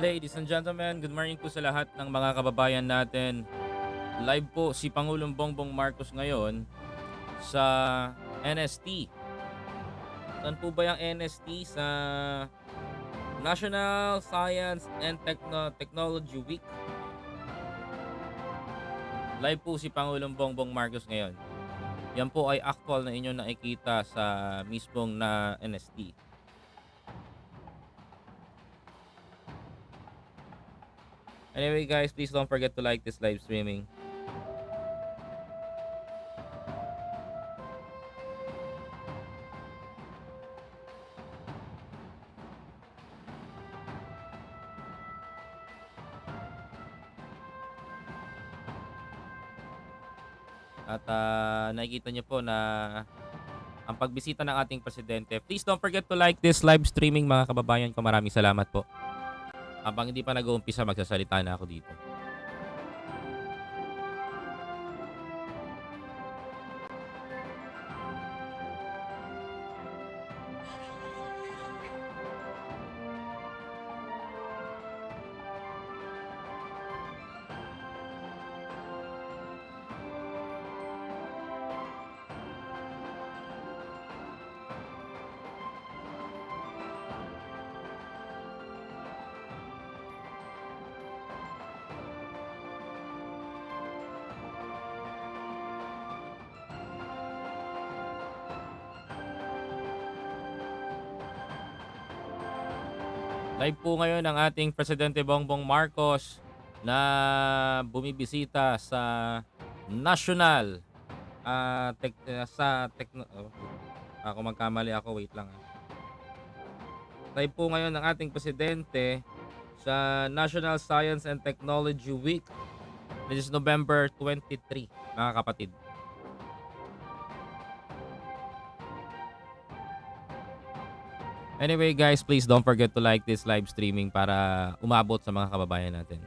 Ladies and gentlemen, good morning po sa lahat ng mga kababayan natin. Live po si Pangulong Bongbong Marcos ngayon sa NST. Saan po ba yung NST? Sa National Science and Technology Week. Live po si Pangulong Bongbong Marcos ngayon. Yan po ay actual na inyo nakikita sa mismong na NST. Anyway guys, please don't forget to like this live streaming. At nakikita nyo po na ang pagbisita ng ating presidente. Please don't forget to like this live streaming mga kababayan ko. Maraming salamat po. Habang hindi pa nag-uumpisa, magsasalita na ako dito. Live po ngayon ang ating Presidente Bongbong Marcos na bumibisita sa National ako magkamali ako, wait lang. Live po ngayon ang ating Presidente sa National Science and Technology Week. This is November 23, mga kapatid. Anyway guys, please don't forget to like this live streaming para umabot sa mga kababayan natin.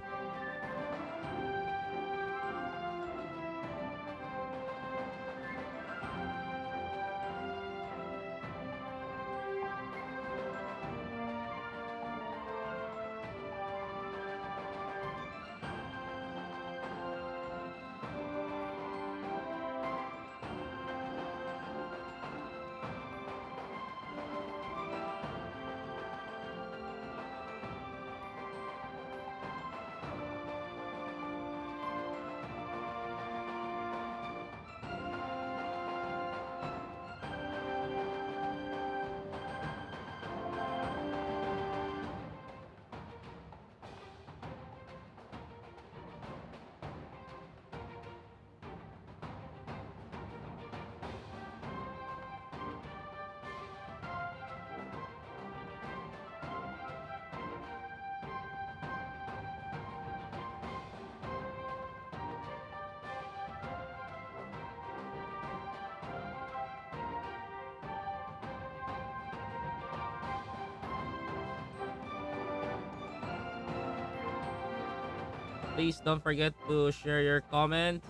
Please don't forget to share your comment.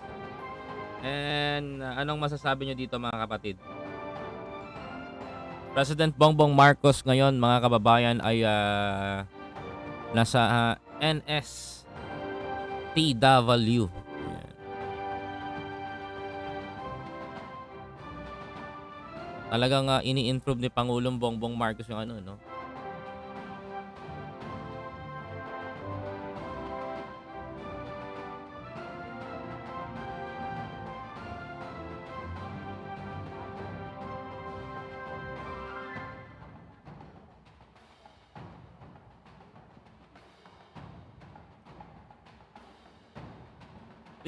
And anong masasabi nyo dito mga kapatid? President Bongbong Marcos ngayon mga kababayan ay nasa NSTW. Talagang ini-improve ni Pangulong Bongbong Marcos yung ano, no?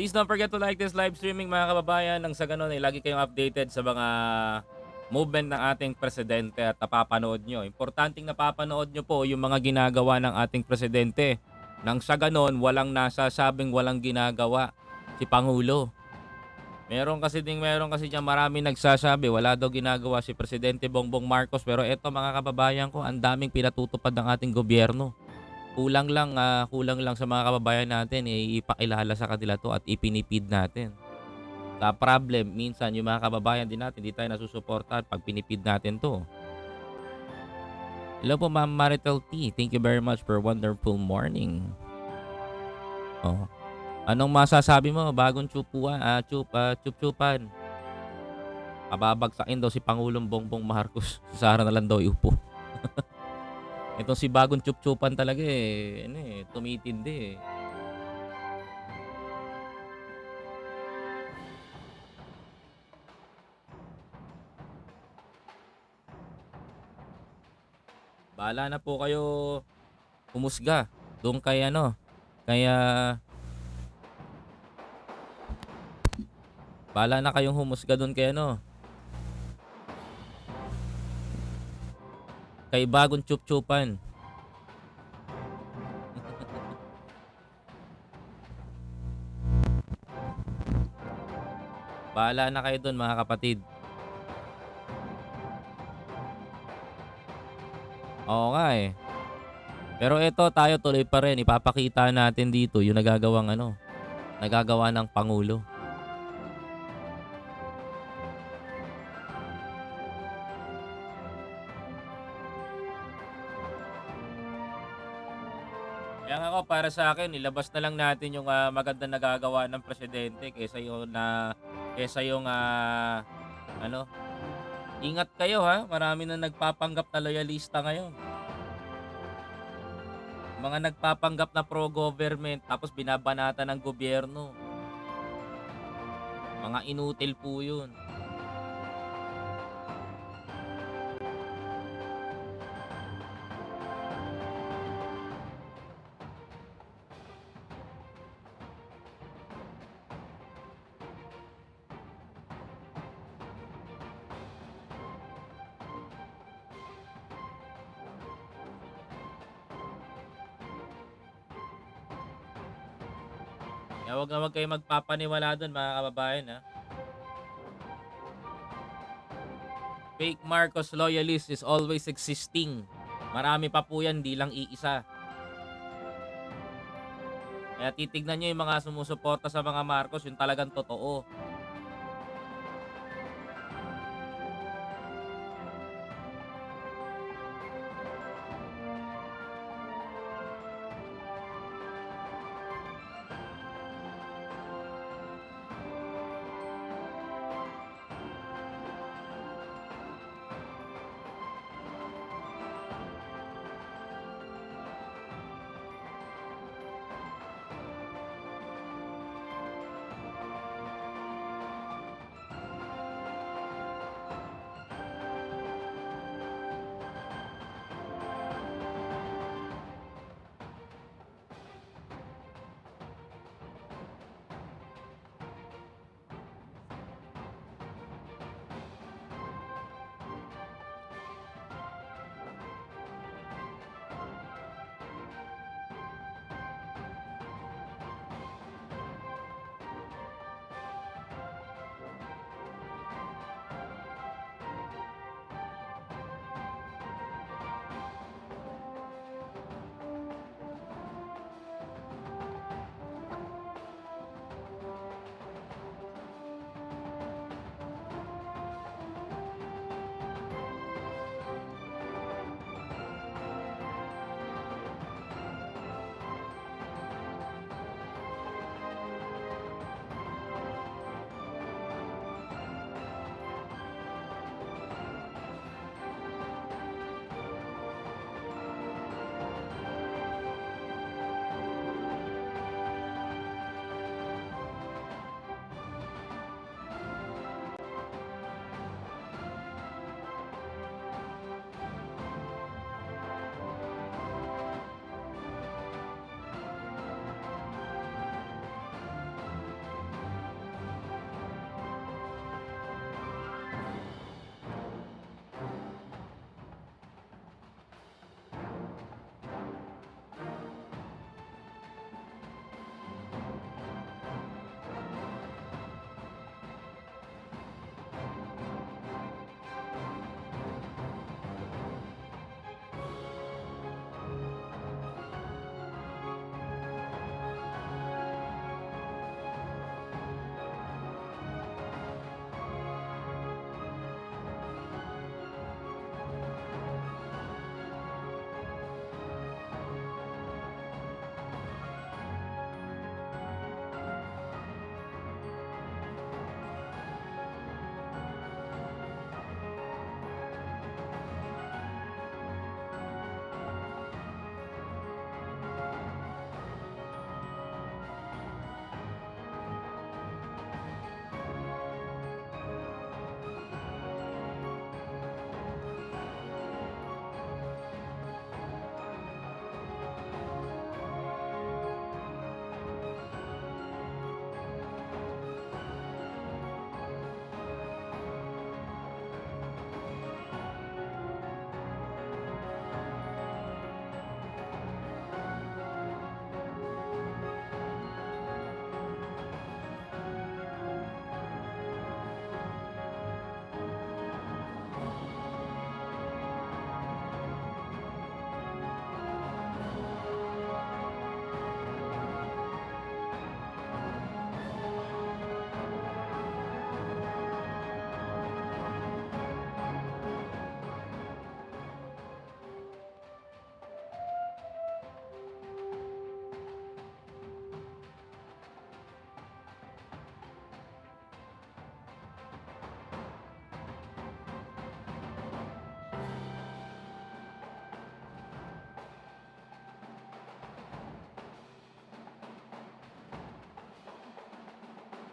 Please don't forget to like this live streaming mga kababayan. Nang sa ganun ay lagi kayong updated sa mga movement ng ating presidente at napapanood nyo. Importanteng napapanood nyo po yung mga ginagawa ng ating presidente. Nang sa ganun, walang nasasabing walang ginagawa si Pangulo. Meron kasi dyan marami nagsasabi wala daw ginagawa si Presidente Bongbong Marcos. Pero eto mga kababayan ko, ang daming pinatutupad ng ating gobyerno. Kulang lang sa mga kababayan natin ipakilala sa kanila to at ipinipid natin. Sa problem, minsan yung mga kababayan din natin, di tayo nasusuportahan pag pinipid natin to. Hello po, Ma'am Maritel T. Thank you very much for wonderful morning. Oh. Anong masasabi mo? Bagong chup-chupan. Kababagsakin daw si Pangulong Bongbong Marcos. Sa Sara na lang daw iupo. Itong si bagong chup-chupan talaga tumitindi eh. Bahala na po kayo humusga doon kay kaya bahala na kayong humusga doon kay bagong chup-chupan. Bahala na kayo doon mga kapatid. Oo nga eh. Pero ito tayo tuloy pa rin. Ipapakita natin dito yung nagagawa ng Pangulo. Kaya ako para sa akin, ilabas na lang natin yung magandang nagagawa ng presidente kaysa yung ingat kayo ha. Marami na nagpapanggap na loyalista ngayon. Mga nagpapanggap na pro-government tapos binabanata ng gobyerno. Mga inutil po yun. Kaya wag na wag kayo magpapaniwala doon mga kababayan ha. Fake Marcos loyalist is always existing. Marami pa po yan, di lang iisa. Kaya titignan nyo yung mga sumusuporta sa mga Marcos, yung talagang totoo.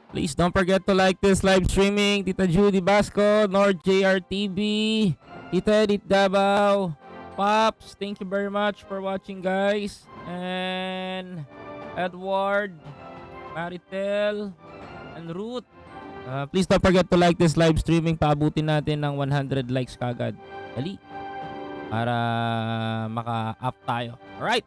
Please don't forget to like this live streaming. Tita Judy Basco, Nord JRTV, Tita Edith Davao, Pops, thank you very much for watching, guys. And Edward, Maritel, and Ruth. Please don't forget to like this live streaming. Paabutin natin ng 100 likes kagad. Dali. Para maka-up tayo. Alright.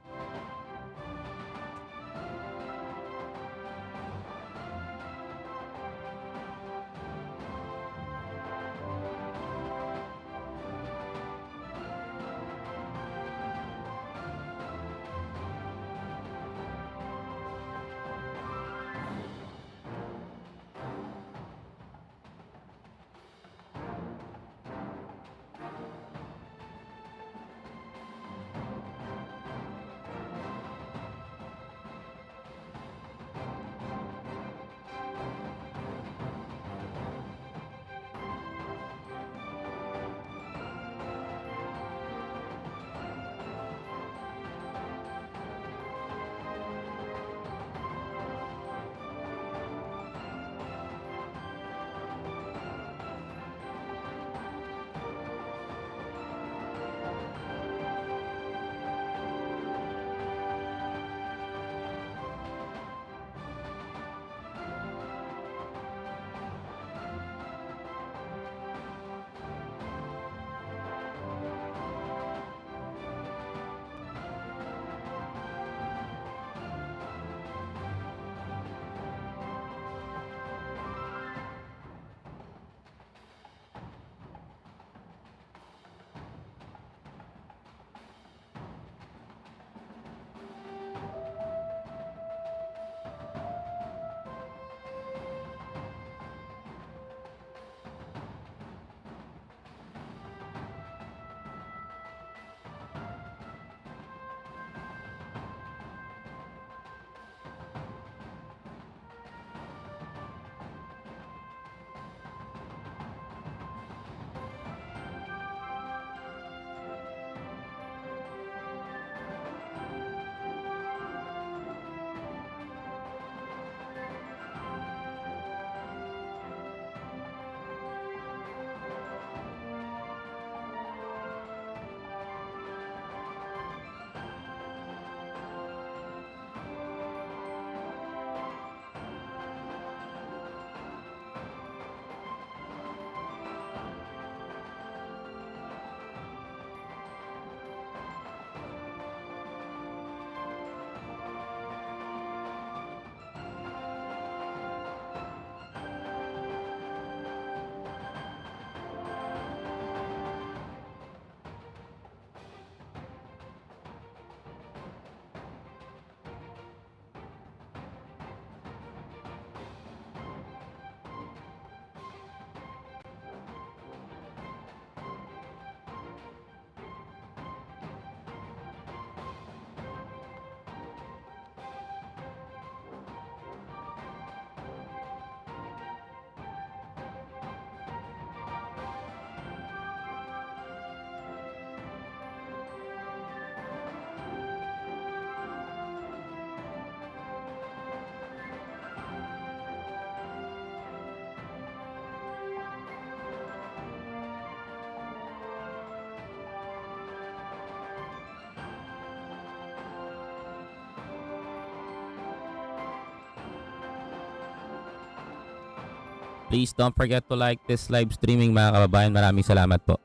Please don't forget to like this live streaming, mga kababayan. Maraming salamat po.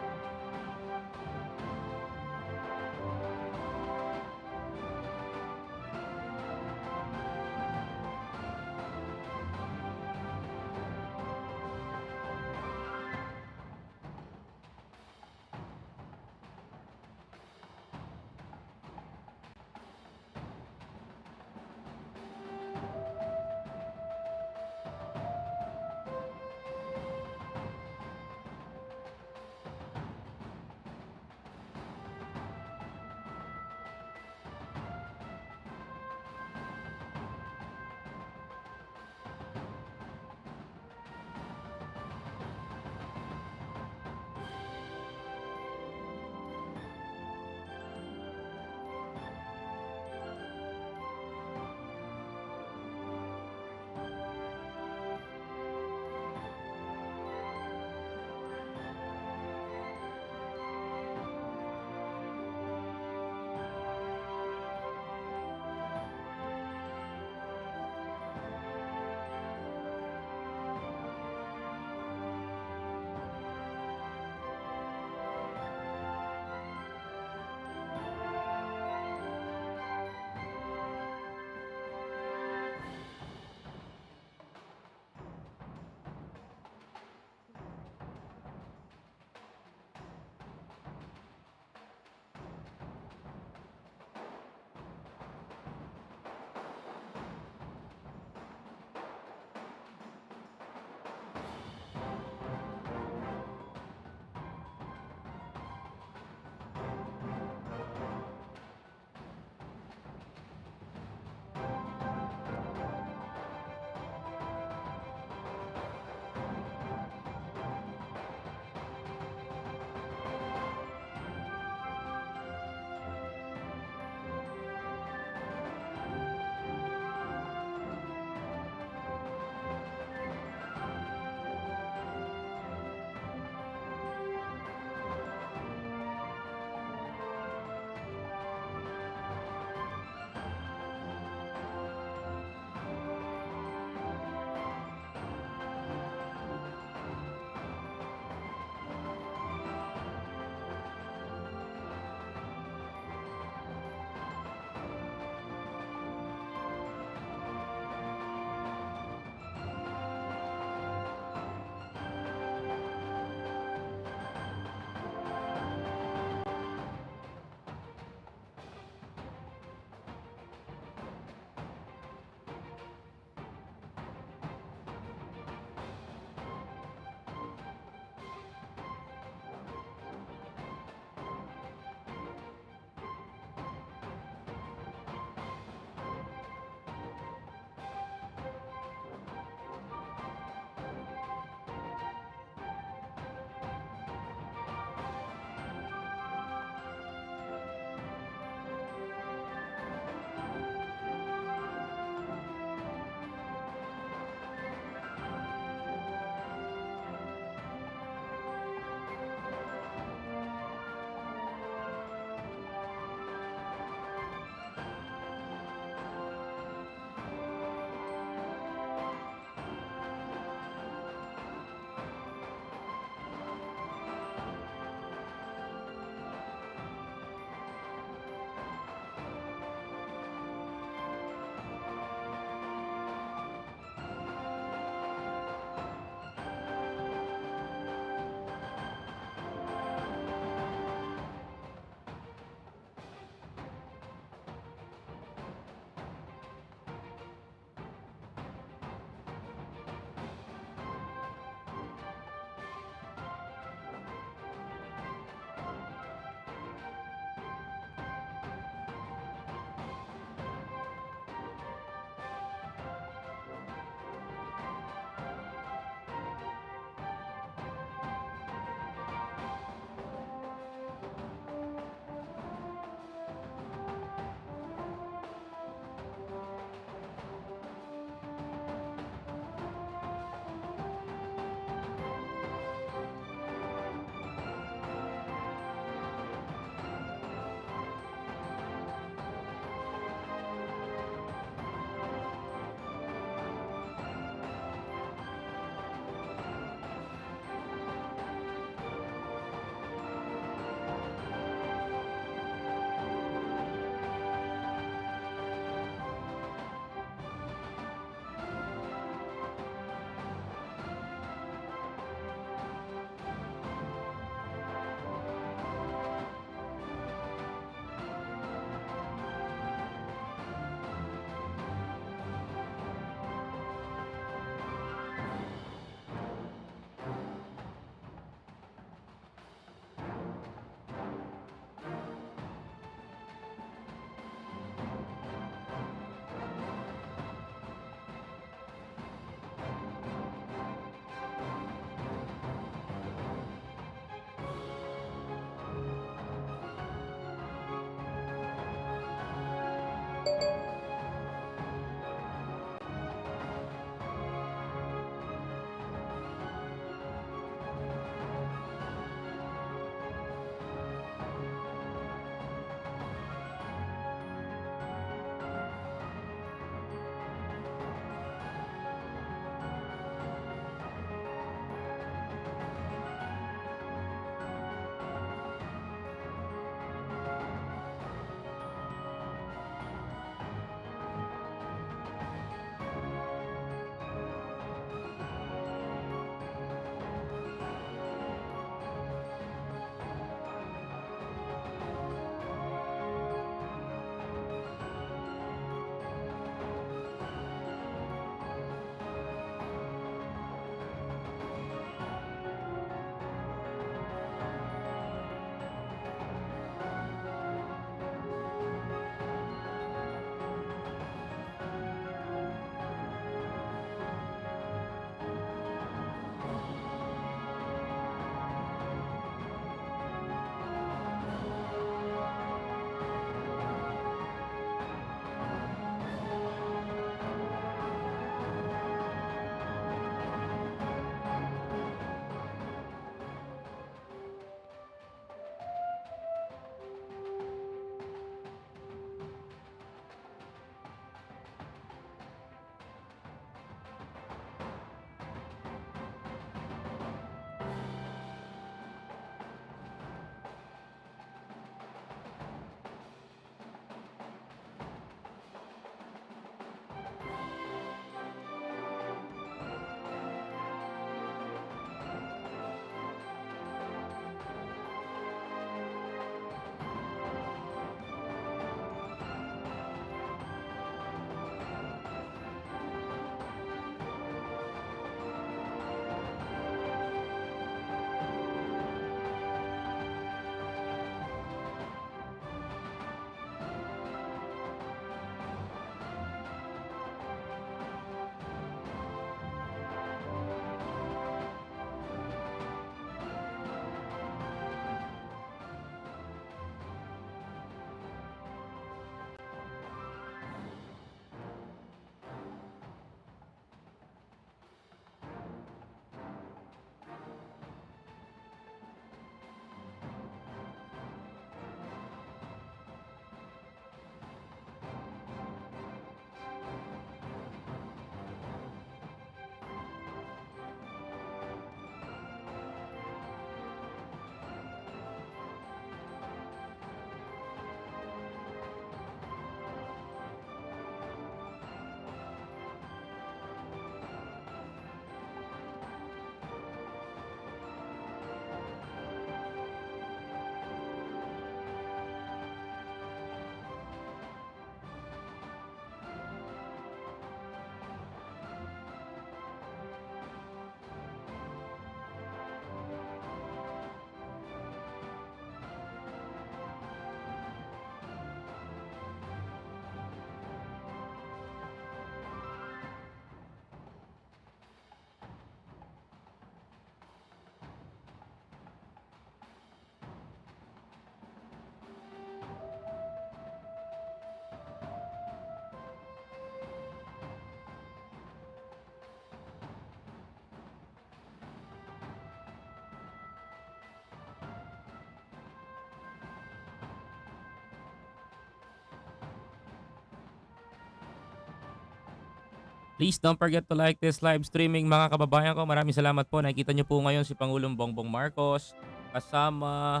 Please don't forget to like this live streaming mga kababayan ko. Maraming salamat po. Nakikita niyo po ngayon si Pangulong Bongbong Marcos kasama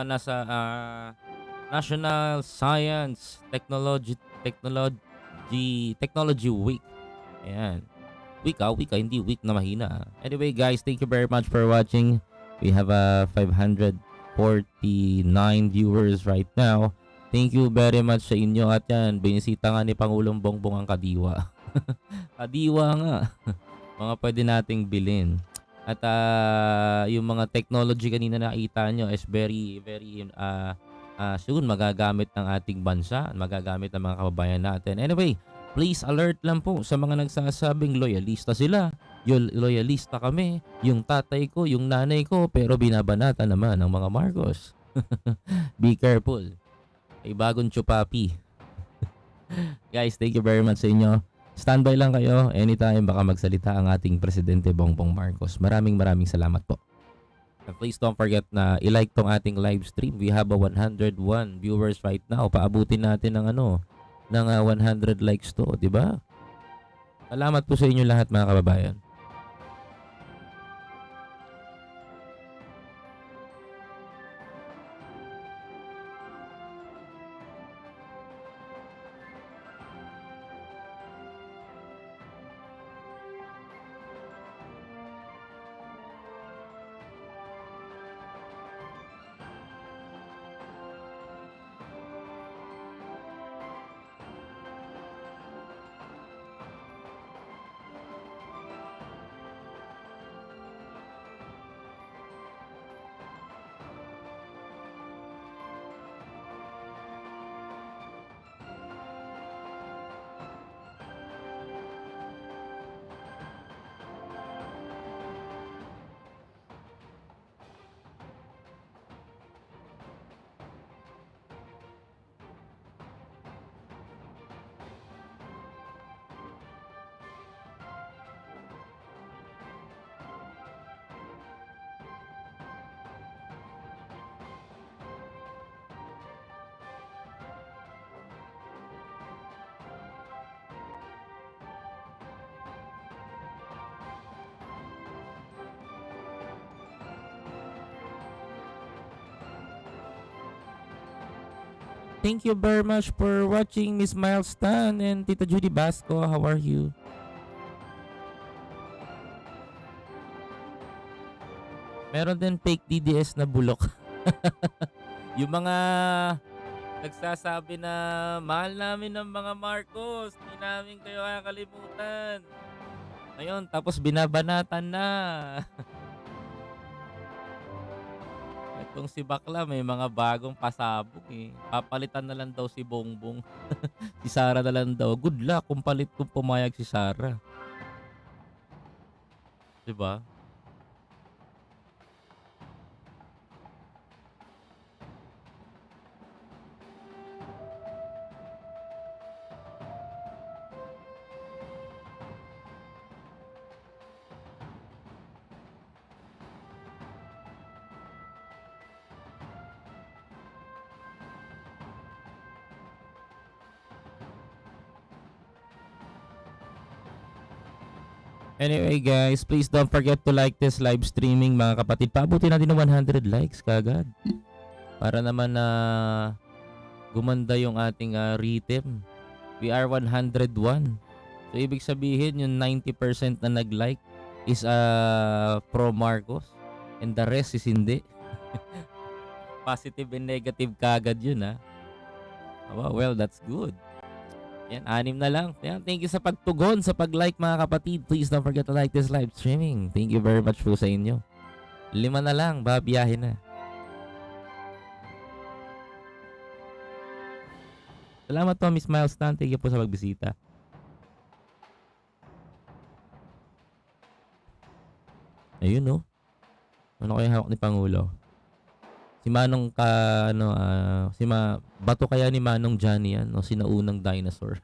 nasa National Science Technology Week. Ayan. Week, hindi week na mahina. Anyway guys, thank you very much for watching. We have 549 viewers right now. Thank you very much sa inyo at yan. Binisita nga ni Pangulong Bongbong ang Kadiwa. Kadiwa nga. Mga pwede nating bilhin. At yung mga technology kanina nakita nyo is very soon magagamit ng ating bansa. Magagamit ng mga kababayan natin. Anyway, please alert lang po sa mga nagsasabing loyalista sila. Loyalista kami. Yung tatay ko, yung nanay ko, pero binabanata naman ng mga Marcos. Be careful. Ay bagong chupapi. Guys, thank you very much sa inyo. Standby lang kayo. Anytime baka magsalita ang ating Presidente Bongbong Marcos. Maraming salamat po. And please don't forget na i-like tong ating live stream. We have 101 viewers right now. Paabutin natin ng ng 100 likes to, di ba? Salamat po sa inyo lahat mga kababayan. Thank you very much for watching, Miss Miles Tan and Tita Judy Basco. How are you? Meron din fake DDS na bulok. Yung mga nagsasabi na mahal namin ng mga Marcos, hindi namin kayo kakalimutan. Ngayon, tapos binabanatan na. Itong si Bakla may mga bagong pasabog eh. Papalitan na lang daw si Bongbong. Si Sara na lang daw. Good luck kung pumayag si Sara. Diba? Anyway guys, please don't forget to like this live streaming mga kapatid. Paabutin natin ng 100 likes kagad. Para naman na gumanda yung ating rhythm. We are 101. So ibig sabihin yung 90% na nag-like is pro Marcos and the rest is hindi. Positive and negative kagad yun ha. Well, that's good. Yan, 6 na lang. Yan, thank you sa pagtugon, sa pag-like mga kapatid. Please don't forget to like this live streaming. Thank you very much po sa inyo. 5 na lang, babiyahe na. Salamat po, Miss Miles Tan. Thank you po sa pagbisita. Ayun no. Ano kaya hawak ni Pangulo? Si Manong bato kaya ni Manong Johnny yan, no? Sinaunang dinosaur.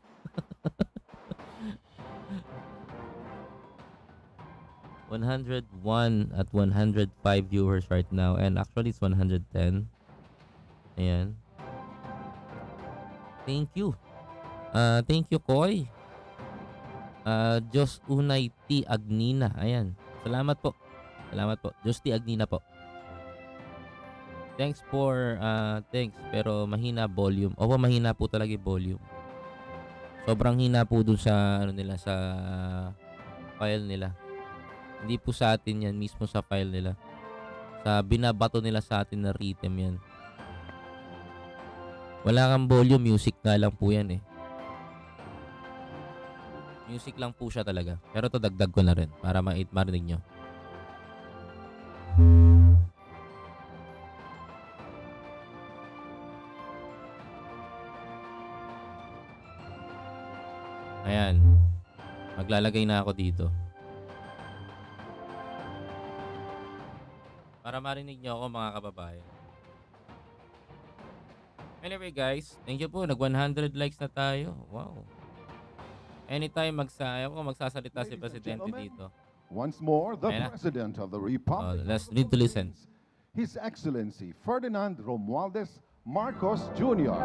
$101 at 105 viewers right now and actually it's 110. Ayan. Thank you. Thank you, Koy. Diyos Unay T. Agnina. Ayan. Salamat po. Salamat po. Diyos T. Agnina po. Thanks. Pero mahina volume. Opo, mahina po talaga yung volume. Sobrang hina po dun sa, sa file nila. Hindi po sa atin yan, mismo sa file nila. Sa binabato nila sa atin na rhythm yan. Wala kang volume, music nga lang po yan eh. Music lang po siya talaga. Pero to dagdag ko na rin para marinig nyo. Ayan. Maglalagay na ako dito. Para marinig nyo ako mga kababayan. Anyway guys, thank you po. Nag 100 likes na tayo. Wow. Anytime magsasalita si Presidente dito. Once more, the President of the Republic. Let's need to listen. His Excellency Ferdinand Romualdez Marcos Jr.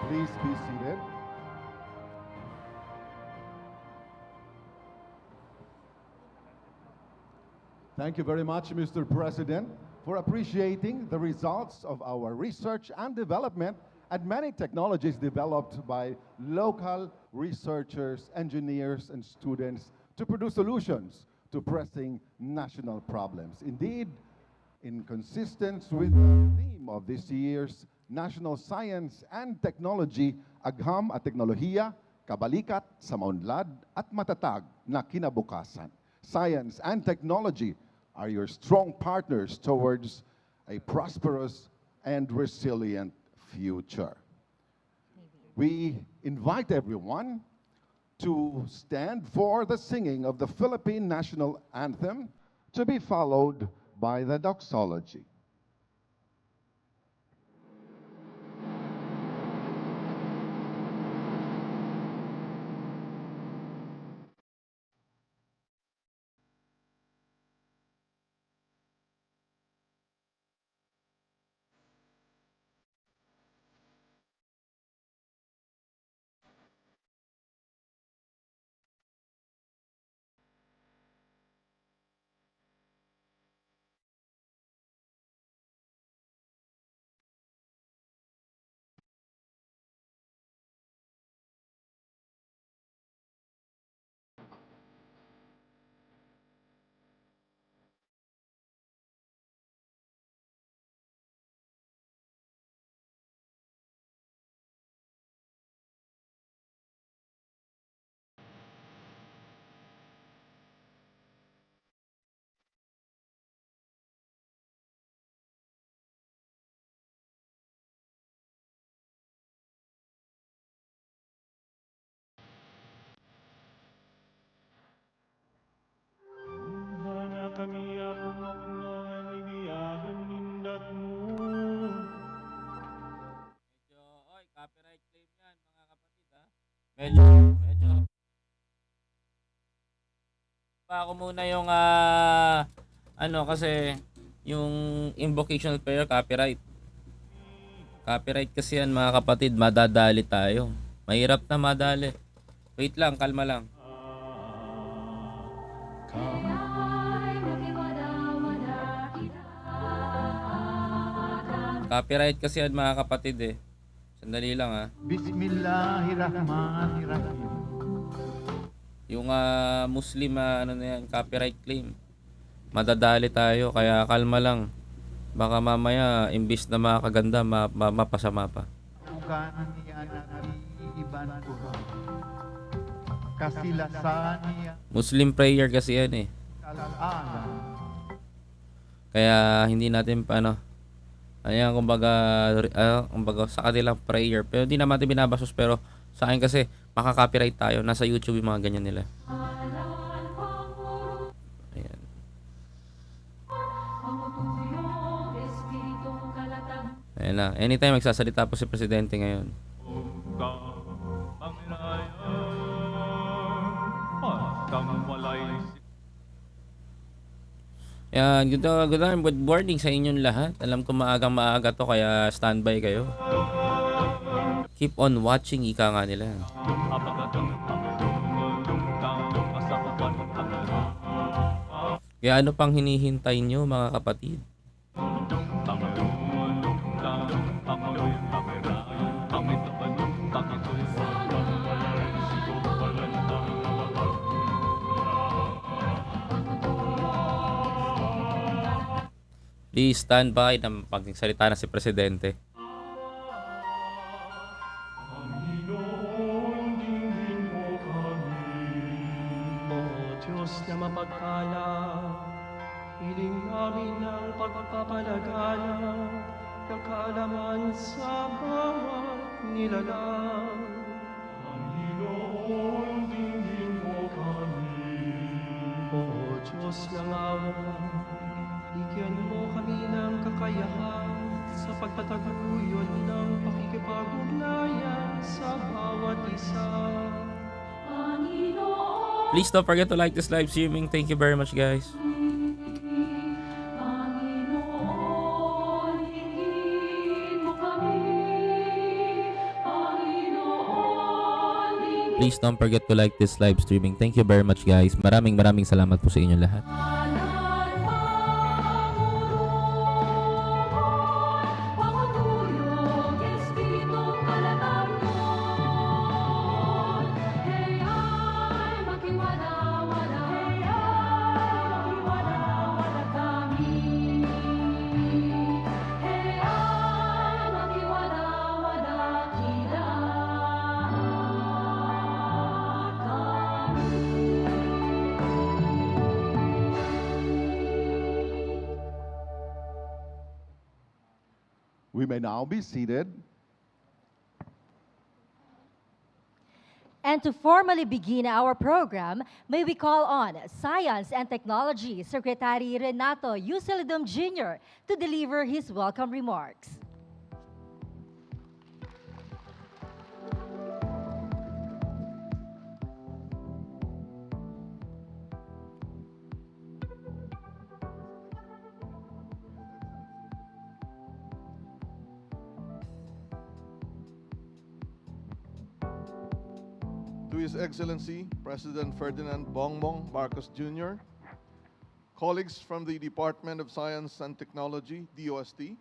Please be seated. Thank you very much, Mr. President, for appreciating the results of our research and development and many technologies developed by local researchers, engineers, and students to produce solutions to pressing national problems. Indeed, in consistence with the theme of this year's National Science and Technology, agham at teknolohiya, kabalikat sa maunlad at matatag na kinabukasan. Science and technology are your strong partners towards a prosperous and resilient future. We invite everyone to stand for the singing of the Philippine National Anthem, to be followed by the doxology. Copyright claim yan, mga kapatid, ha? Medyo. Pa ako muna yung, kasi, yung invocational prayer, copyright. Copyright kasi yan, mga kapatid, madadali tayo. Mahirap na madali. Wait lang, kalma lang. Copyright kasi yan, mga kapatid, eh. Sandali lang, ha. Bismillahirrahmanirrahim. Yung Muslim, copyright claim. Madadali tayo, kaya kalma lang. Baka mamaya, imbis na makakaganda, mapasama pa. Ugan niya nag-iiban ko. Kasilasan niya Muslim prayer kasi yan eh. kalaan. Kaya hindi natin ayan, kumbaga sa kanilang prayer. Pero hindi naman natin binabasos, pero sa akin kasi makaka-copyright tayo. Nasa YouTube yung mga ganyan nila. Ayan. Ayan na. Anytime magsasalita po si Presidente ngayon. Yan, good morning sa inyong lahat. Alam ko maaga to, kaya standby kayo. Keep on watching, ika nga nila. Kaya ano pang hinihintay nyo, mga kapatid? Please stand by na magsalita na si Presidente. O Diyos na mapagpala, hiling namin ang pagpapalagala ng kaalaman sa bawat nilalang. Panginoon, dinggin mo kami. O Diyos ng awa, bigyan mo kami ng kakayahan sa pagtataguyod ng pakikipag-ugnayan sa bawat isa. Please don't forget to like this live streaming. Thank you very much, guys. Please don't forget to like this live streaming. Thank you very much, guys. Maraming salamat po sa inyo lahat. We may now be seated. And to formally begin our program, may we call on Science and Technology Secretary Renato Yusilidum Jr. to deliver his welcome remarks. To His Excellency, President Ferdinand Bongbong Marcos Jr., colleagues from the Department of Science and Technology, DOST,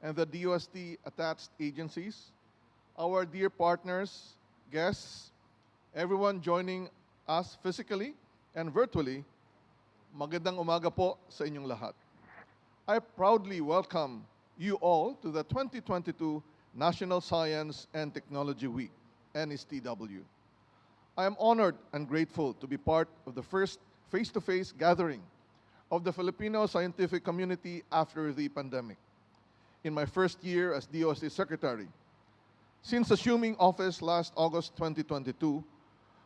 and the DOST attached agencies, our dear partners, guests, everyone joining us physically and virtually, magandang umaga po sa inyong lahat. I proudly welcome you all to the 2022 National Science and Technology Week, NSTW. I am honored and grateful to be part of the first face-to-face gathering of the Filipino scientific community after the pandemic. In my first year as DOST Secretary, since assuming office last August 2022,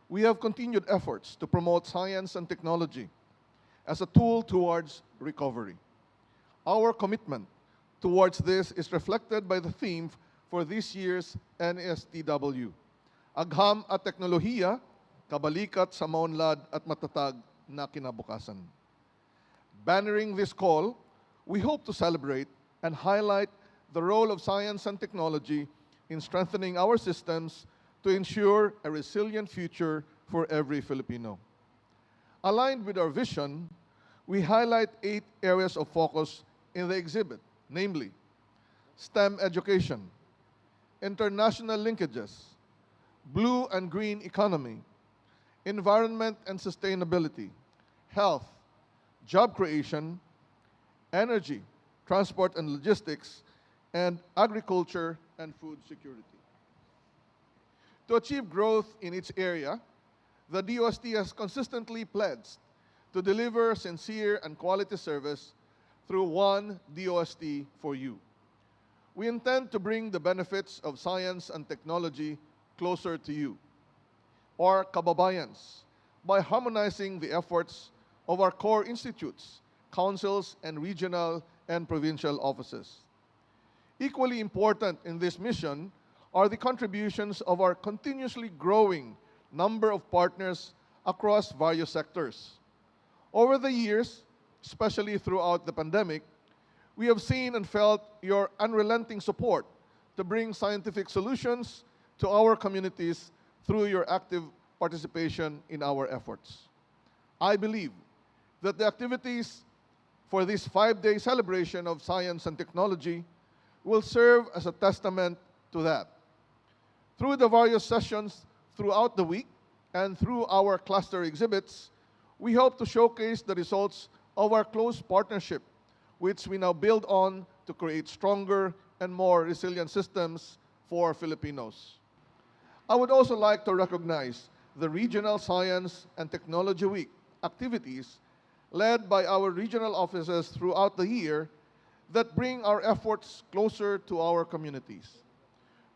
we have continued efforts to promote science and technology as a tool towards recovery. Our commitment towards this is reflected by the theme for this year's NSTW. Agham at teknolohiya, kabalikat sa maunlad at matatag na kinabukasan. Bannering this call, we hope to celebrate and highlight the role of science and technology in strengthening our systems to ensure a resilient future for every Filipino. Aligned with our vision, we highlight 8 areas of focus in the exhibit, namely STEM education, international linkages, blue and green economy, environment and sustainability, health, job creation, energy, transport and logistics, and agriculture and food security. To achieve growth in each area, the DOST has consistently pledged to deliver sincere and quality service through one DOST for you. We intend to bring the benefits of science and technology closer to you, our kababayans, by harmonizing the efforts of our core institutes, councils, and regional and provincial offices. Equally important in this mission are the contributions of our continuously growing number of partners across various sectors. Over the years, especially throughout the pandemic, we have seen and felt your unrelenting support to bring scientific solutions to our communities through your active participation in our efforts. I believe that the activities for this 5-day celebration of science and technology will serve as a testament to that. Through the various sessions throughout the week and through our cluster exhibits, we hope to showcase the results of our close partnership, which we now build on to create stronger and more resilient systems for Filipinos. I would also like to recognize the Regional Science and Technology Week activities led by our regional offices throughout the year that bring our efforts closer to our communities.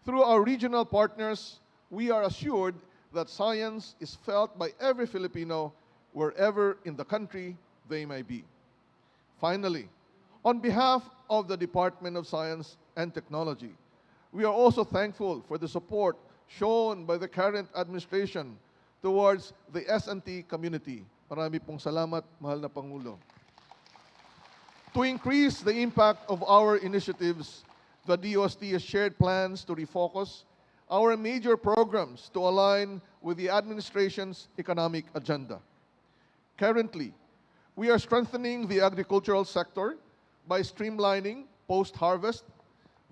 Through our regional partners, we are assured that science is felt by every Filipino wherever in the country they may be. Finally, on behalf of the Department of Science and Technology, we are also thankful for the support shown by the current administration towards the S&T community. Marami pong salamat, mahal na Pangulo. To increase the impact of our initiatives, the DOST has shared plans to refocus our major programs to align with the administration's economic agenda. Currently, we are strengthening the agricultural sector by streamlining post-harvest,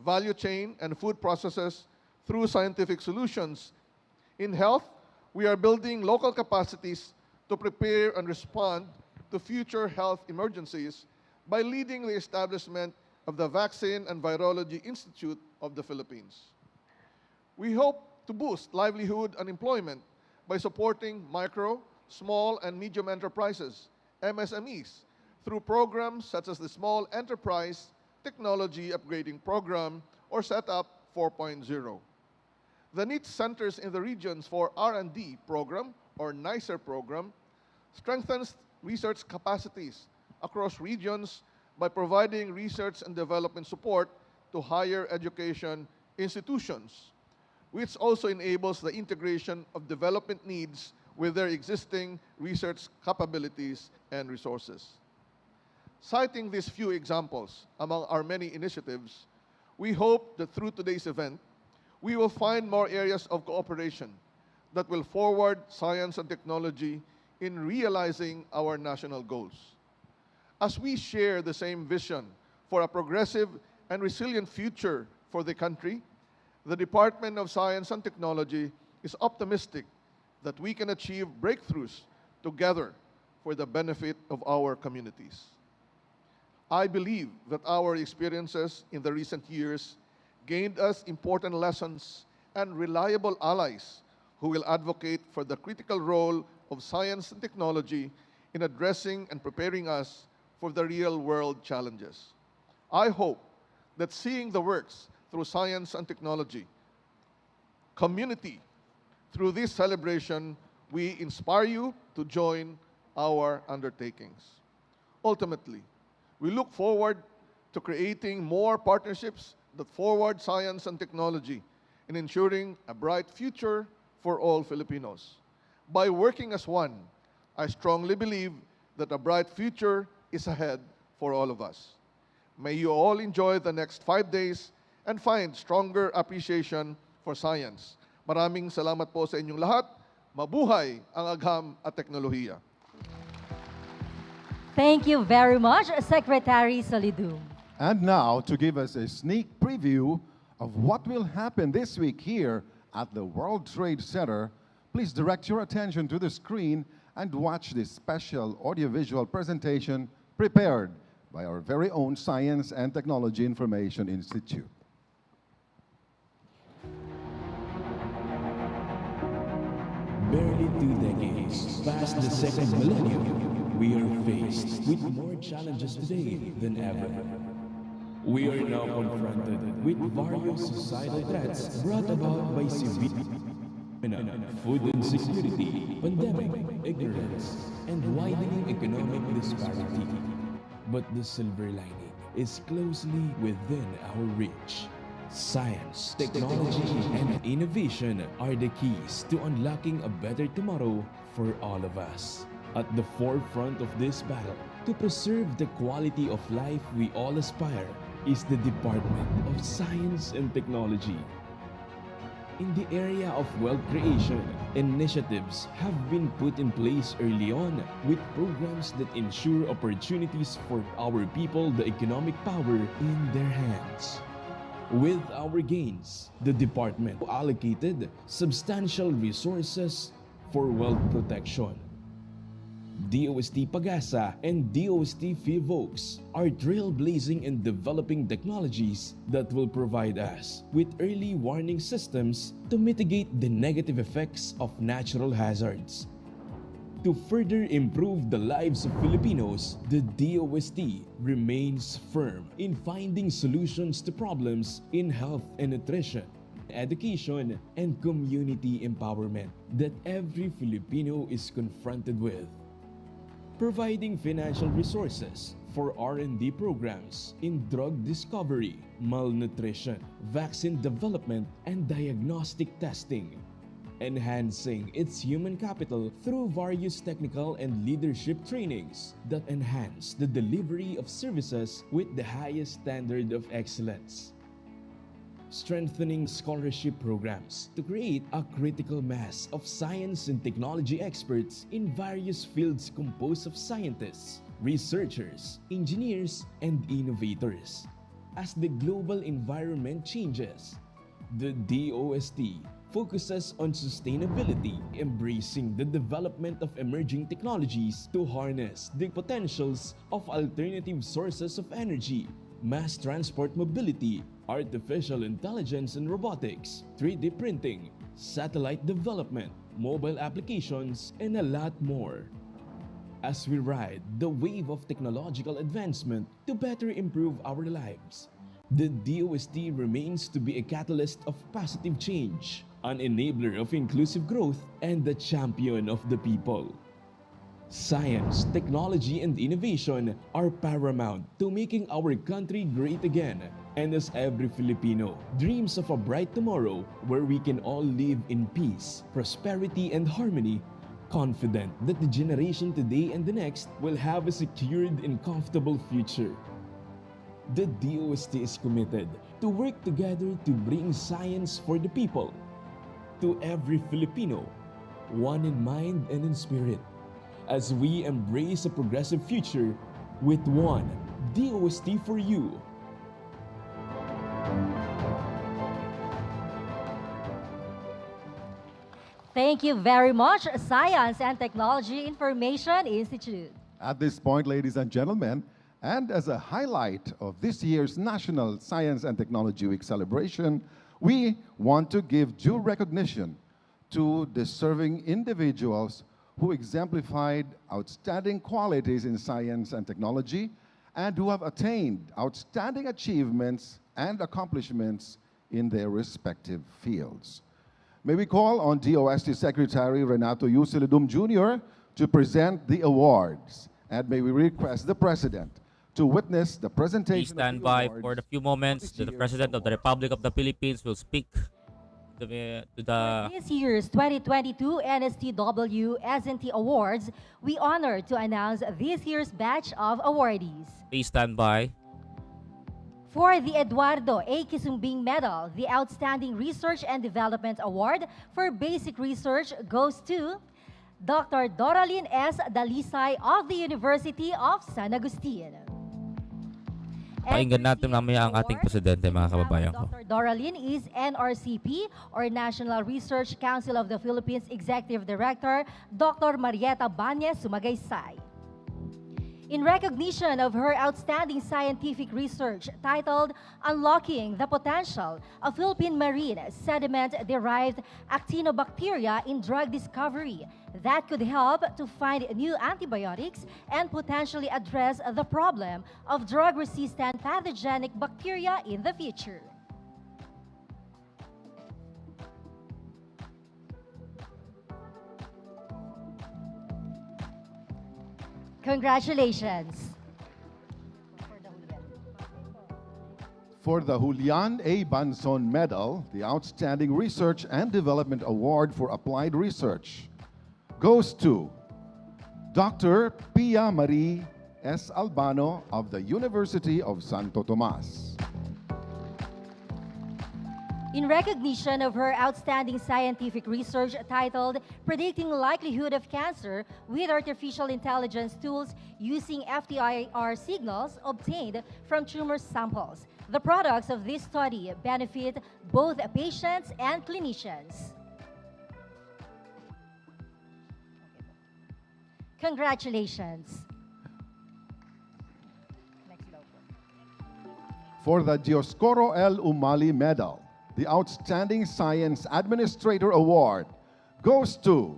value chain, and food processes through scientific solutions. In health, we are building local capacities to prepare and respond to future health emergencies by leading the establishment of the Vaccine and Virology Institute of the Philippines. We hope to boost livelihood and employment by supporting micro, small, and medium enterprises, MSMEs, through programs such as the Small Enterprise Technology Upgrading Program or Setup 4.0. The NEET Centers in the Regions for R&D program or NICER program strengthens research capacities across regions by providing research and development support to higher education institutions, which also enables the integration of development needs with their existing research capabilities and resources. Citing these few examples among our many initiatives, we hope that through today's event, we will find more areas of cooperation that will forward science and technology in realizing our national goals. As we share the same vision for a progressive and resilient future for the country, the Department of Science and Technology is optimistic that we can achieve breakthroughs together for the benefit of our communities. I believe that our experiences in the recent years gained us important lessons and reliable allies who will advocate for the critical role of science and technology in addressing and preparing us for the real-world challenges. I hope that seeing the works through science and technology, community, through this celebration, we inspire you to join our undertakings. Ultimately, we look forward to creating more partnerships that forward science and technology and ensuring a bright future for all Filipinos. By working as one, I strongly believe that a bright future is ahead for all of us. May you all enjoy the next 5 days and find stronger appreciation for science. Maraming salamat po sa inyong lahat. Mabuhay ang agham at teknolohiya. Thank you very much, Secretary Solidum. And now, to give us a sneak preview of what will happen this week here at the World Trade Center, please direct your attention to the screen and watch this special audiovisual presentation prepared by our very own Science and Technology Information Institute. Barely 2 decades past the second millennium, we are faced with more challenges today than ever. We are now confronted with various societal threats brought about by severe food insecurity, pandemic, ignorance, and widening economic disparity. But the silver lining is closely within our reach. Science, technology, and innovation are the keys to unlocking a better tomorrow for all of us. At the forefront of this battle, to preserve the quality of life we all aspire, is the Department of Science and Technology. In the area of wealth creation, initiatives have been put in place early on with programs that ensure opportunities for our people the economic power in their hands. With our gains, the department allocated substantial resources for wealth protection. DOST Pagasa and DOST Vivokes are trailblazing in developing technologies that will provide us with early warning systems to mitigate the negative effects of natural hazards. To further improve the lives of Filipinos, the DOST remains firm in finding solutions to problems in health and nutrition, education, and community empowerment that every Filipino is confronted with. Providing financial resources for R&D programs in drug discovery, malnutrition, vaccine development, and diagnostic testing. Enhancing its human capital through various technical and leadership trainings that enhance the delivery of services with the highest standard of excellence. Strengthening scholarship programs to create a critical mass of science and technology experts in various fields composed of scientists, researchers, engineers, and innovators. As the global environment changes, the DOST focuses on sustainability, embracing the development of emerging technologies to harness the potentials of alternative sources of energy, mass transport mobility, artificial intelligence and robotics, 3D printing, satellite development, mobile applications, and a lot more. As we ride the wave of technological advancement to better improve our lives, the DOST remains to be a catalyst of positive change, an enabler of inclusive growth, and the champion of the people. Science, technology, and innovation are paramount to making our country great again. And as every Filipino dreams of a bright tomorrow where we can all live in peace, prosperity, and harmony, confident that the generation today and the next will have a secured and comfortable future. The DOST is committed to work together to bring science for the people, to every Filipino, one in mind and in spirit, as we embrace a progressive future with one DOST for you. Thank you very much, Science and Technology Information Institute. At this point, ladies and gentlemen, and as a highlight of this year's National Science and Technology Week celebration, we want to give due recognition to deserving individuals who exemplified outstanding qualities in science and technology and who have attained outstanding achievements and accomplishments in their respective fields. May we call on DOST Secretary Renato Yusilidum Jr. to present the awards, and may we request the President to witness the Please presentation stand of the by awards for a few moments. The President of the Republic of the Philippines will speak to the This year's 2022 NSTW S&T Awards, we honor to announce this year's batch of awardees. Please stand by. For the Eduardo A. Kisumbing Medal, the Outstanding Research and Development Award for Basic Research goes to Dr. Doralyn S. Dalisay of the University of San Agustin. Pakinggan natin mamaya ang ating presidente, mga kababayan ko. Dr. Doralyn is NRCP or National Research Council of the Philippines Executive Director, Dr. Marieta Banyes Sumagaysay. In recognition of her outstanding scientific research titled Unlocking the Potential of Philippine Marine Sediment-Derived Actinobacteria in Drug Discovery that could help to find new antibiotics and potentially address the problem of drug-resistant pathogenic bacteria in the future. Congratulations. For the Julian A. Banson Medal, the Outstanding Research and Development Award for Applied Research goes to Dr. Pia Marie S. Albano of the University of Santo Tomas. In recognition of her outstanding scientific research titled Predicting Likelihood of Cancer with Artificial Intelligence Tools Using FTIR Signals Obtained from Tumor Samples. The products of this study benefit both patients and clinicians. Congratulations. For the Dioscoro L. Umali Medal, the Outstanding Science Administrator Award goes to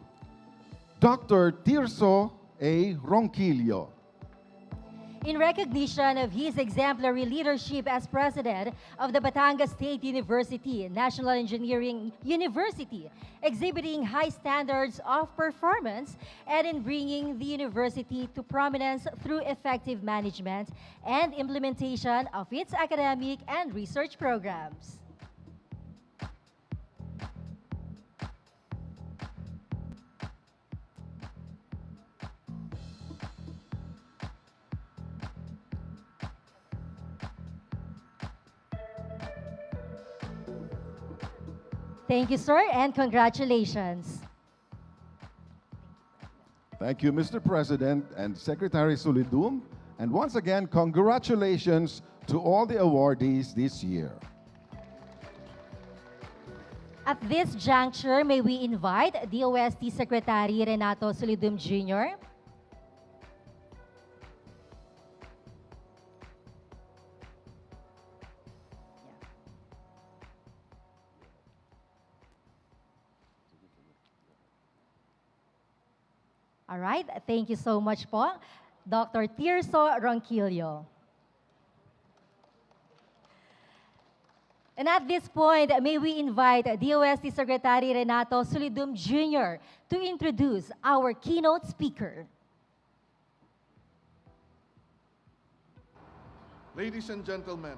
Dr. Tirso A. Ronquillo. In recognition of his exemplary leadership as president of the Batangas State University, National Engineering University, exhibiting high standards of performance and in bringing the university to prominence through effective management and implementation of its academic and research programs. Thank you, sir, and congratulations. Thank you, Mr. President and Secretary Solidum. And once again, congratulations to all the awardees this year. At this juncture, may we invite DOST Secretary Renato Solidum Jr. All right, thank you so much po, Dr. Tirso Ronquillo. And at this point, may we invite DOST Secretary Renato Solidum Jr. to introduce our keynote speaker. Ladies and gentlemen,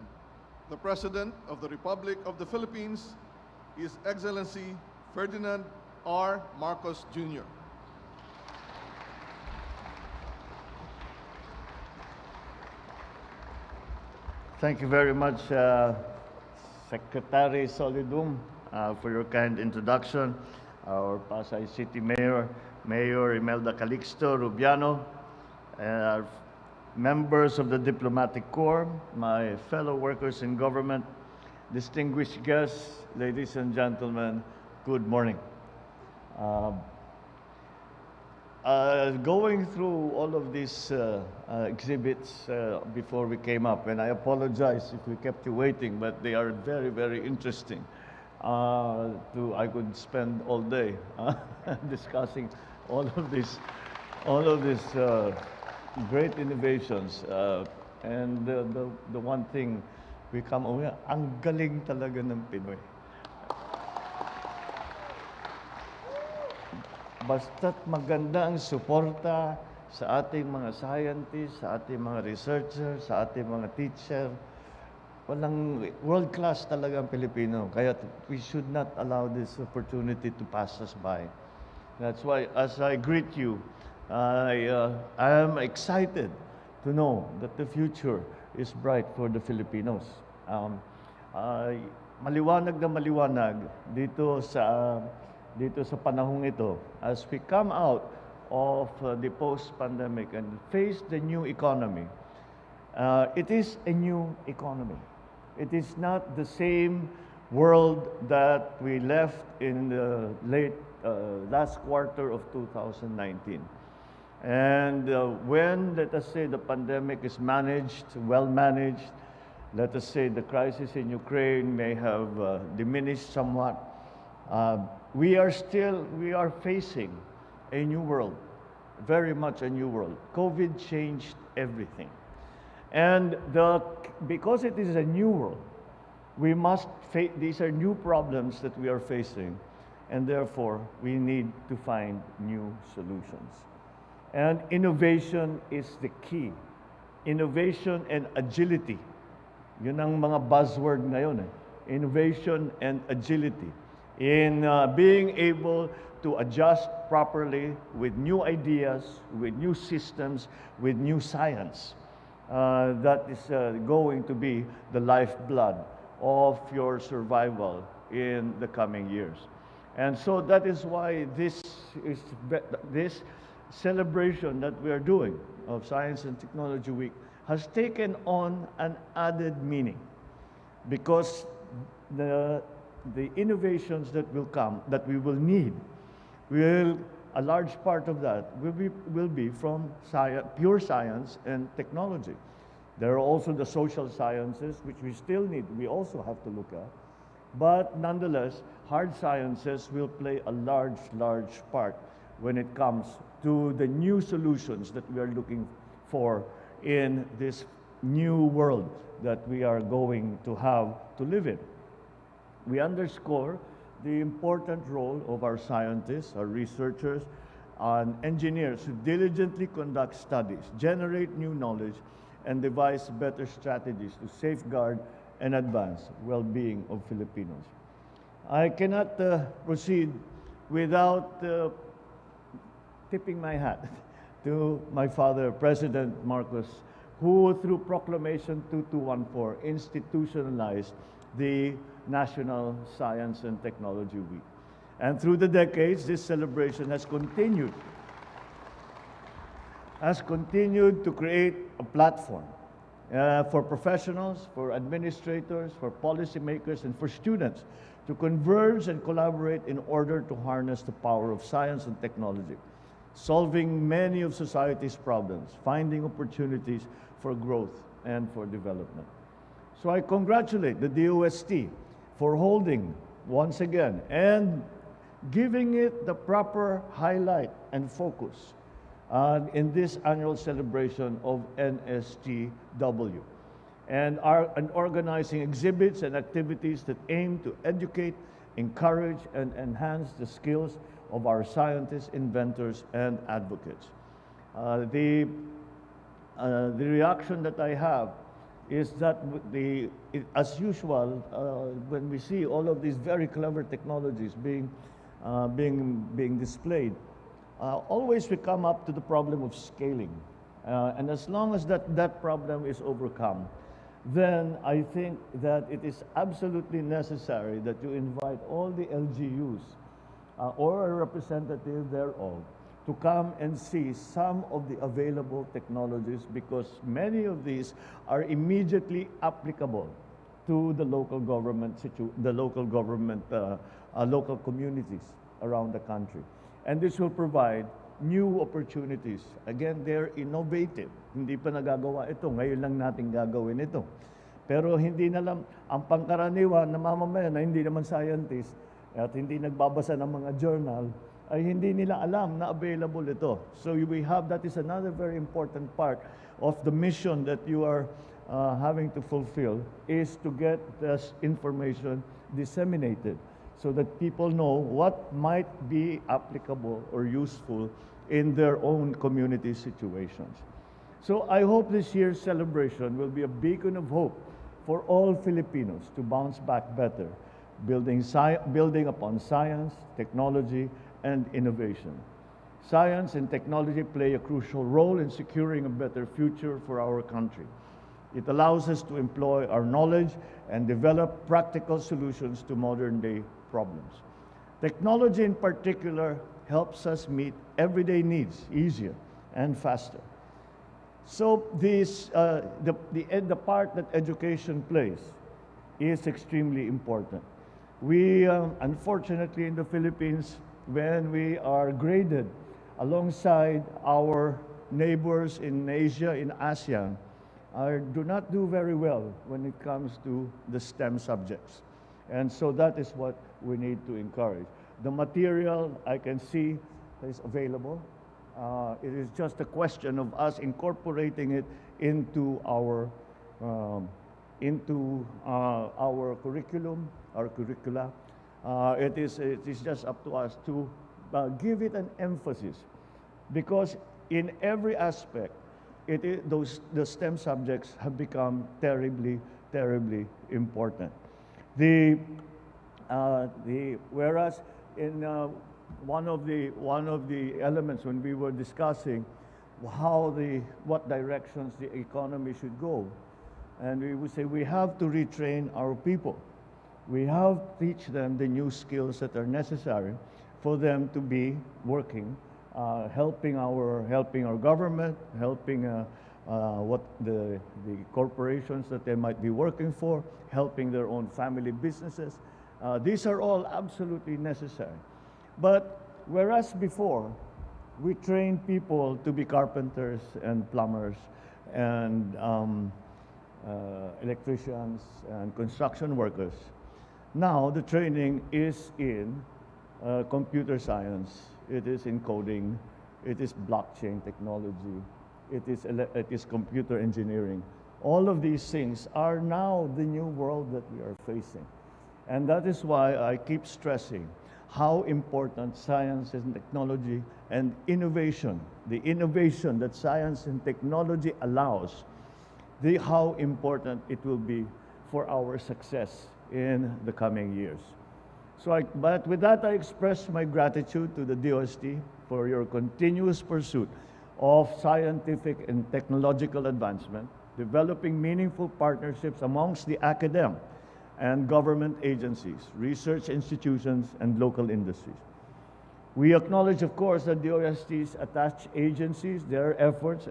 the President of the Republic of the Philippines, His Excellency Ferdinand R. Marcos Jr. Thank you very much, Secretary Solidum, for your kind introduction. Our Pasay City Mayor, Mayor Imelda Calixto Rubiano, and our members of the Diplomatic Corps, my fellow workers in government, distinguished guests, ladies and gentlemen, good morning. Going through all of these exhibits before we came up, and I apologize if we kept you waiting, but they are very, very interesting. I could spend all day discussing all of these great innovations. And the one thing we come away, ang galing talaga ng Pinoy. Basta't maganda ang suporta sa ating mga scientists, sa ating mga researchers, sa ating mga teacher, walang world-class talaga ang Pilipino. Kaya we should not allow this opportunity to pass us by. That's why, as I greet you, I am excited to know that the future is bright for the Filipinos. Maliwanag na maliwanag dito sa panahong ito, as we come out of the post-pandemic and face the new economy. It is a new economy. It is not the same world that we left in the late last quarter of 2019. And when, let us say, the pandemic is managed, well managed, let us say the crisis in Ukraine may have diminished somewhat, we are facing a new world, very much a new world. COVID changed everything. And because it is a new world, we must face, these are new problems that we are facing, and therefore we need to find new solutions. And innovation is the key. Innovation and agility. Yun ang mga buzzword ngayon. Innovation and agility. In being able to adjust properly with new ideas, with new systems, with new science. That is going to be the lifeblood of your survival in the coming years. And so that is why this celebration that we are doing of Science and Technology Week has taken on an added meaning, because the innovations that will come, that we will need, a large part of that will be from pure science and technology. There are also the social sciences, which we still need, we also have to look at. But nonetheless, hard sciences will play a large part when it comes to the new solutions that we are looking for in this new world that we are going to have to live in. We underscore the important role of our scientists, our researchers, and engineers who diligently conduct studies, generate new knowledge, and devise better strategies to safeguard and advance well-being of Filipinos. I cannot proceed without tipping my hat to my father, President Marcos, who through Proclamation 2214 institutionalized the National Science and Technology Week. And through the decades, this celebration has continued to create a platform for professionals, for administrators, for policymakers, and for students to converge and collaborate in order to harness the power of science and technology, solving many of society's problems, finding opportunities for growth and for development. So I congratulate the DOST for holding once again and giving it the proper highlight and focus in this annual celebration of NSTW, and organizing exhibits and activities that aim to educate, encourage, and enhance the skills of our scientists, inventors, and advocates. The reaction that I have is that as usual, when we see all of these very clever technologies being displayed, always we come up to the problem of scaling. And as long as that problem is overcome, then I think that it is absolutely necessary that you invite all the LGUs or a representative thereof to come and see some of the available technologies, because many of these are immediately applicable to the local government, local communities around the country. And this will provide new opportunities. Again, they're innovative. Hindi pa nagagawa ito. Ngayon lang natin gagawin ito. Pero hindi na lang, ang pangkaraniwan na mamamayan na hindi naman scientist at hindi nagbabasa ng mga journal, ay hindi nila alam na available ito. So that is another very important part of the mission that you are having to fulfill, is to get this information disseminated so that people know what might be applicable or useful in their own community situations. So I hope this year's celebration will be a beacon of hope for all Filipinos to bounce back better, building upon science, technology, and innovation. Science and technology play a crucial role in securing a better future for our country. It allows us to employ our knowledge and develop practical solutions to modern-day problems. Technology in particular helps us meet everyday needs easier and faster. So the part that education plays is extremely important. We, unfortunately in the Philippines, when we are graded alongside our neighbors in Asia, in ASEAN, do not do very well when it comes to the STEM subjects. And so that is what we need to encourage. The material I can see is available. It is just a question of us incorporating it into our curriculum, our curricula. It is just up to us to give it an emphasis, because in every aspect, the STEM subjects have become terribly, terribly important. Whereas in one of the elements when we were discussing what directions the economy should go, and we would say we have to retrain our people. We have to teach them the new skills that are necessary for them to be working, helping our government, helping what the corporations that they might be working for, helping their own family businesses. These are all absolutely necessary. But whereas before, we trained people to be carpenters and plumbers and electricians and construction workers, now the training is in computer science, it is in coding, it is blockchain technology, it is computer engineering. All of these things are now the new world that we are facing. And that is why I keep stressing how important science and technology and innovation, the innovation that science and technology allows, how important it will be for our success in the coming years. But with that, I express my gratitude to the DOST for your continuous pursuit of scientific and technological advancement, developing meaningful partnerships amongst the academic and government agencies, research institutions, and local industries. We acknowledge, of course, that DOST's attached agencies, their efforts,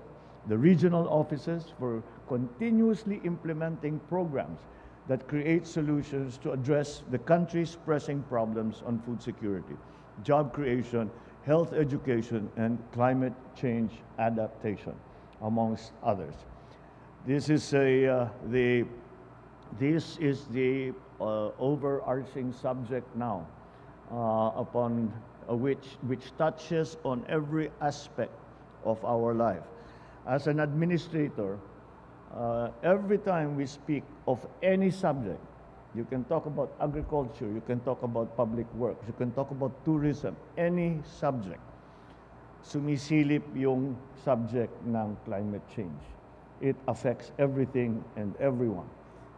the regional offices for continuously implementing programs that create solutions to address the country's pressing problems on food security, job creation, health education, and climate change adaptation, amongst others. This is the overarching subject now, upon which touches on every aspect of our life. As an administrator, every time we speak of any subject, you can talk about agriculture, you can talk about public works, you can talk about tourism, any subject, sumisilip yung subject ng climate change. It affects everything and everyone.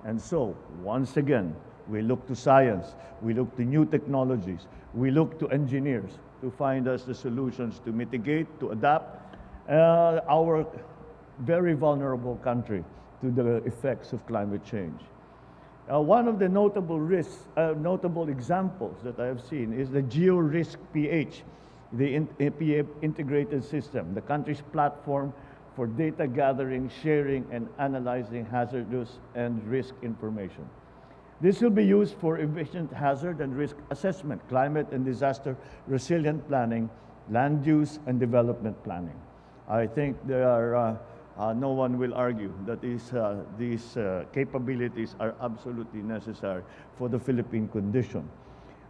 And so, once again, we look to science, we look to new technologies, we look to engineers to find us the solutions to mitigate, to adapt our very vulnerable country to the effects of climate change. One of the notable examples that I have seen is the GeoRisk PH, the integrated system, the country's platform for data gathering, sharing, and analyzing hazardous and risk information. This will be used for efficient hazard and risk assessment, climate and disaster resilient planning, land use and development planning. I think there are, no one will argue that these capabilities are absolutely necessary for the Philippine condition.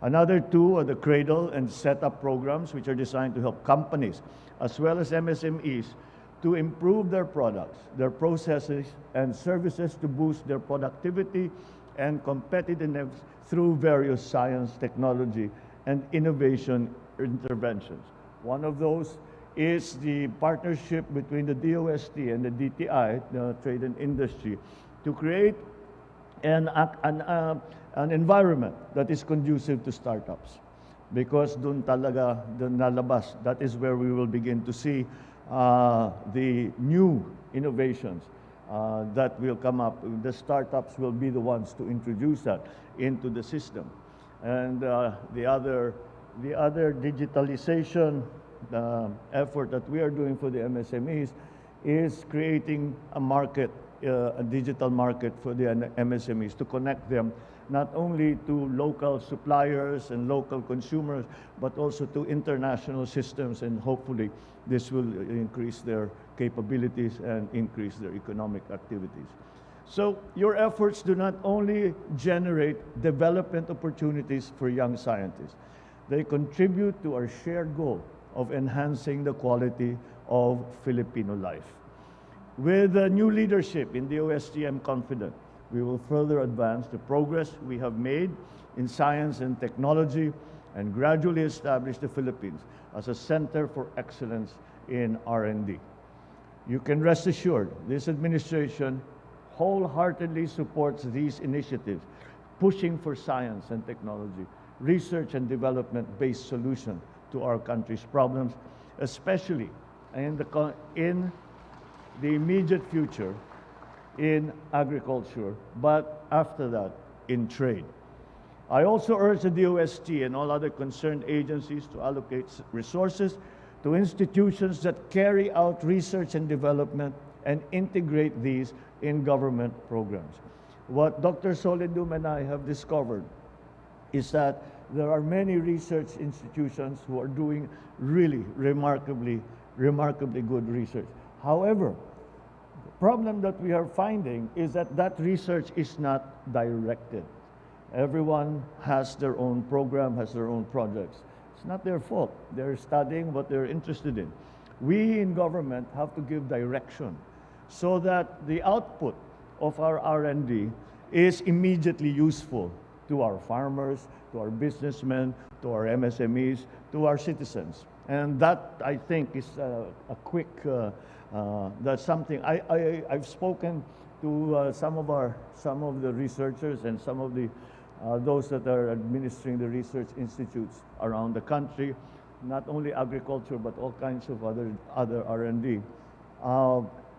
Another two are the cradle and setup programs, which are designed to help companies as well as MSMEs to improve their products, their processes, and services to boost their productivity and competitiveness through various science, technology, and innovation interventions. One of those is the partnership between the DOST and the DTI, the Trade and Industry, to create an environment that is conducive to startups. Because dun lalabas, that is where we will begin to see the new innovations that will come up. The startups will be the ones to introduce that into the system. And the other digitalization effort that we are doing for the MSMEs is creating a market, a digital market for the MSMEs to connect them not only to local suppliers and local consumers, but also to international systems, and hopefully this will increase their capabilities and increase their economic activities. So your efforts do not only generate development opportunities for young scientists, they contribute to our shared goal of enhancing the quality of Filipino life. With new leadership in the OST, I'm confident we will further advance the progress we have made in science and technology and gradually establish the Philippines as a center for excellence in R&D. You can rest assured this administration wholeheartedly supports these initiatives, pushing for science and technology, research and development-based solutions to our country's problems, especially in the immediate future in agriculture, but after that, in trade. I also urge the DOST and all other concerned agencies to allocate resources to institutions that carry out research and development and integrate these in government programs. What Dr. Solidum and I have discovered is that there are many research institutions who are doing really remarkably good research. However, the problem that we are finding is that that research is not directed. Everyone has their own program, has their own projects. It's not their fault. They're studying what they're interested in. We in government have to give direction so that the output of our R&D is immediately useful to our farmers, to our businessmen, to our MSMEs, to our citizens. And that, I think, is a quick, that's something, I've spoken to some of the researchers and some of the, those that are administering the research institutes around the country, not only agriculture, but all kinds of other R&D.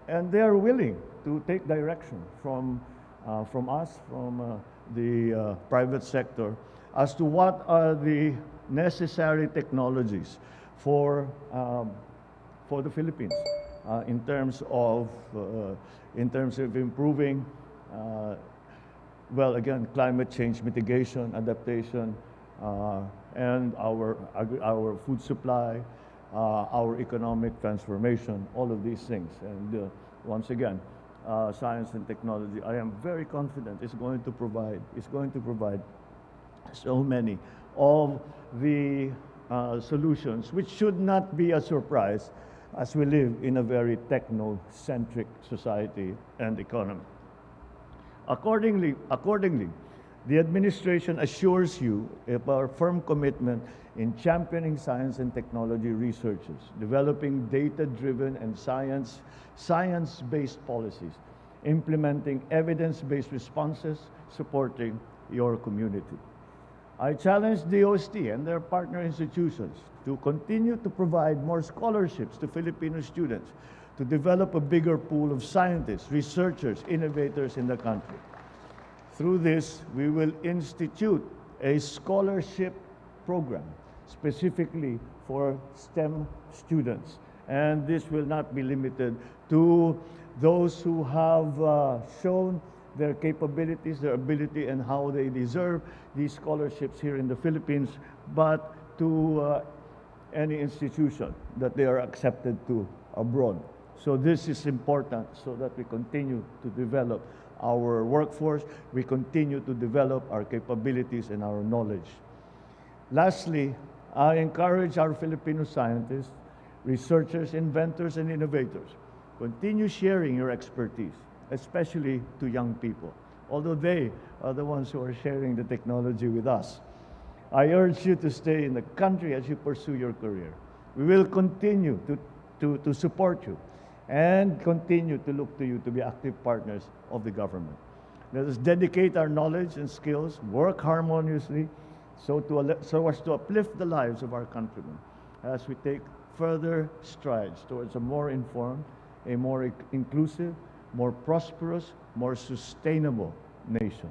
And they are willing to take direction from us, from the private sector, as to what are the necessary technologies for the Philippines in terms of improving, well, again, climate change mitigation, adaptation, and our food supply, our economic transformation, all of these things. And once again, science and technology, I am very confident is going to provide so many of the solutions, which should not be a surprise as we live in a very techno-centric society and economy. Accordingly, the administration assures you of our firm commitment in championing science and technology researches, developing data-driven and science-based policies, implementing evidence-based responses, supporting your community. I challenge the OST and their partner institutions to continue to provide more scholarships to Filipino students to develop a bigger pool of scientists, researchers, innovators in the country. Through this, we will institute a scholarship program specifically for STEM students. And this will not be limited to those who have shown their capabilities, their ability, and how they deserve these scholarships here in the Philippines, but to any institution that they are accepted to abroad. So this is important so that we continue to develop our workforce, we continue to develop our capabilities and our knowledge. Lastly, I encourage our Filipino scientists, researchers, inventors, and innovators, continue sharing your expertise, especially to young people, although they are the ones who are sharing the technology with us. I urge you to stay in the country as you pursue your career. We will continue to support you and continue to look to you to be active partners of the government. Let us dedicate our knowledge and skills, work harmoniously, so as to uplift the lives of our countrymen as we take further strides towards a more informed, a more inclusive, more prosperous, more sustainable nation.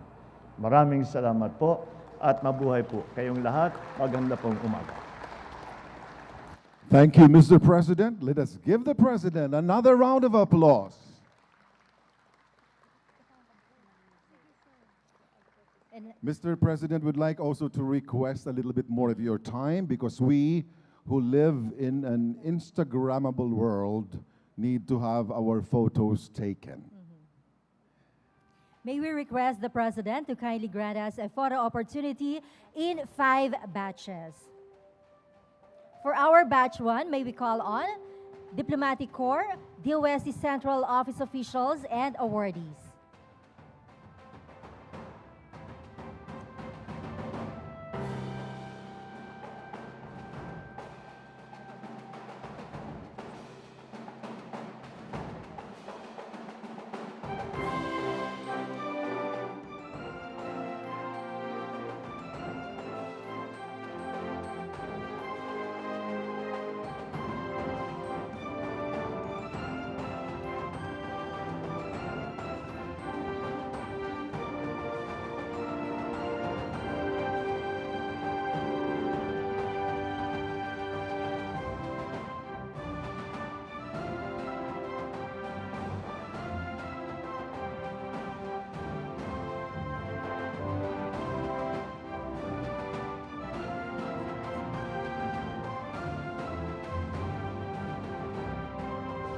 Maraming salamat po at mabuhay po kayong lahat. Maganda pong umaga. Thank you, Mr. President. Let us give the President another round of applause. And Mr. President would like also to request a little bit more of your time because we who live in an Instagrammable world need to have our photos taken. may we request the President to kindly grant us a photo opportunity in 5 batches. For our batch 1, may we call on Diplomatic Corps, DOST Central Office officials, and awardees.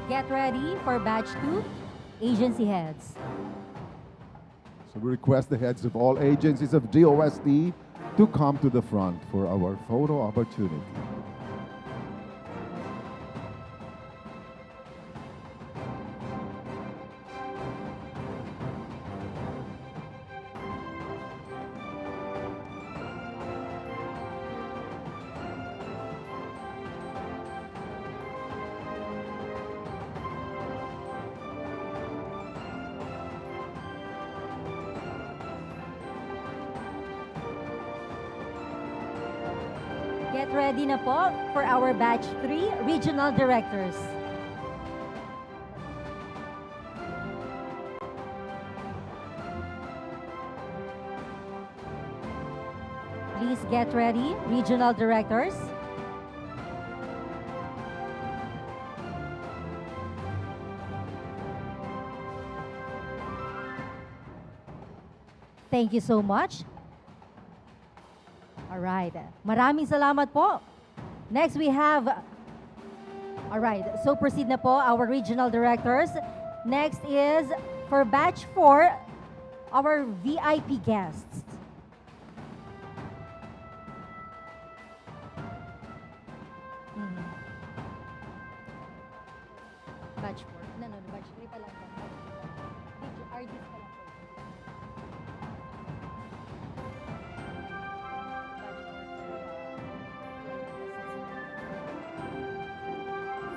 Get ready for batch 2, agency heads. So we request the heads of all agencies of DOST to come to the front for our photo opportunity. Get ready na po for our batch 3, regional directors. Please get ready, regional directors. Thank you so much. Alright. Maraming salamat po. Next we have, alright, so proceed na po our regional directors. Next is for batch 4, our VIP guests. Mhm. Batch 4. No, batch 3 pa lang. RDs pa lang po.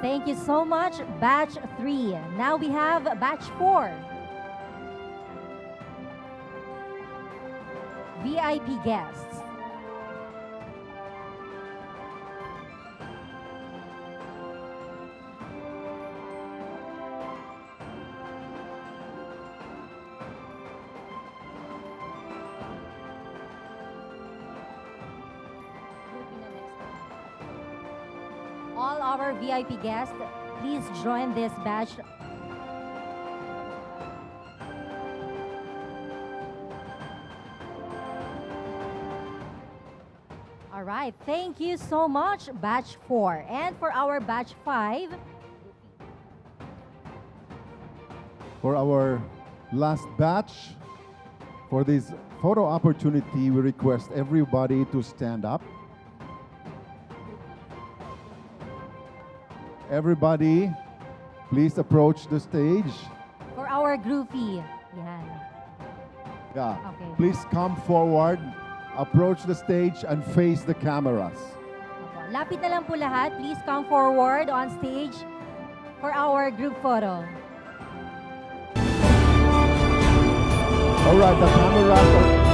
Thank you so much, batch 3. Now we have batch 4. VIP guests. All our VIP guests, please join this batch. All right, thank you so much, batch 4. And for our batch 5, For our last batch, for this photo opportunity, we request everybody to stand up. Everybody, please approach the stage. for our groupie. Yan. Yeah. Okay. Please come forward, approach the stage, and face the cameras. Opo. Lapit na lang po lahat. Please come forward on stage for our group photo. All right, the cameras are